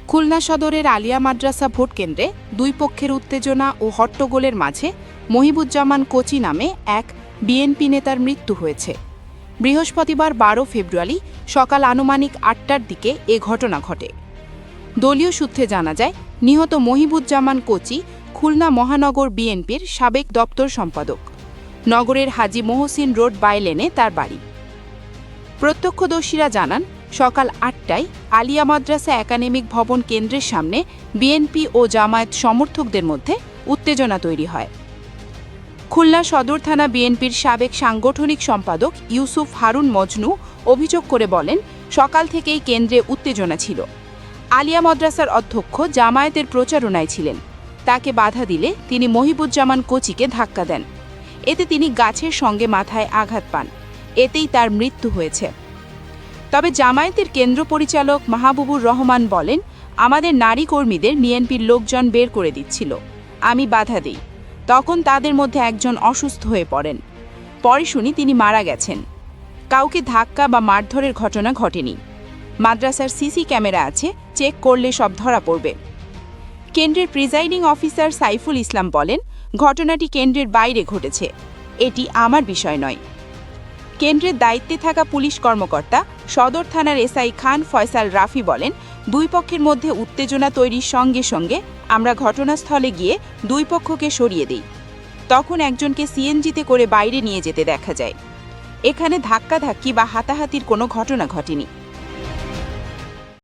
খুলনা সদরের আলিয়া মাদ্রাসা ভোট কেন্দ্রে দুই পক্ষের উত্তেজনা ও হট্টগোলের মাঝে মহিবুজ্জামান কোচি নামে এক বিএনপি নেতার মৃত্যু হয়েছে। বৃহস্পতিবার 12 ফেব্রুয়ারি সকাল আনুমানিক 8টার দিকে এ ঘটনা ঘটে। দলীয় সূত্রে জানা যায়, নিহত মহিবুজ্জামান কোচি খুলনা মহানগর বিএনপির সাবেক দপ্তর সম্পাদক। নগরের হাজী মহসিন রোড বাইলেনে তার বাড়ি। প্রত্যক্ষদর্শীরা জানান, সকাল 8টায় আলিয়া মাদ্রাসা একাডেমিক ভবন কেন্দ্রের সামনে বিএনপি ও জামায়াত সমর্থকদের মধ্যে উত্তেজনা তৈরি হয়। খুলনা সদর থানা বিএনপির সাবেক সাংগঠনিক সম্পাদক ইউসুফ হারুন মজনু অভিযোগ করে বলেন, সকাল থেকেই কেন্দ্রে উত্তেজনা ছিল। আলিয়া মাদ্রাসার অধ্যক্ষ জামায়াতের প্রচারণায় ছিলেন। তাকে বাধা দিলে তিনি মহিবুজ্জামান কোচিকে ধাক্কা দেন। এতে তিনি গাছের সঙ্গে মাথায় আঘাত পান। এতেই তার মৃত্যু হয়েছে। তবে জামায়াতের কেন্দ্র পরিচালক মাহবুবুর রহমান বলেন, আমাদের নারী কর্মীদের বিএনপির লোকজন বের করে দিচ্ছিল। আমি বাধা দিই। তখন তাদের মধ্যে একজন অসুস্থ হয়ে পড়েন। পরে শুনি তিনি মারা গেছেন। কাউকে ধাক্কা বা মারধরের ঘটনা ঘটেনি। মাদ্রাসার সিসি ক্যামেরা আছে, চেক করলে সব ধরা পড়বে। কেন্দ্রের প্রিজাইডিং অফিসার সাইফুল ইসলাম বলেন, ঘটনাটি কেন্দ্রের বাইরে ঘটেছে। এটি আমার বিষয় নয়। কেন্দ্রের দায়িত্বে থাকা পুলিশ কর্মকর্তা সদর থানার এসআই খান ফয়সাল রাফি বলেন, দুই পক্ষের মধ্যে উত্তেজনা তৈরির সঙ্গে সঙ্গে আমরা ঘটনাস্থলে গিয়ে দুই পক্ষকে সরিয়ে দিই। তখন একজনকে সিএনজিতে করে বাইরে নিয়ে যেতে দেখা যায়। এখানে ধাক্কাধাক্কি বা হাতাহাতির কোনো ঘটনা ঘটেনি।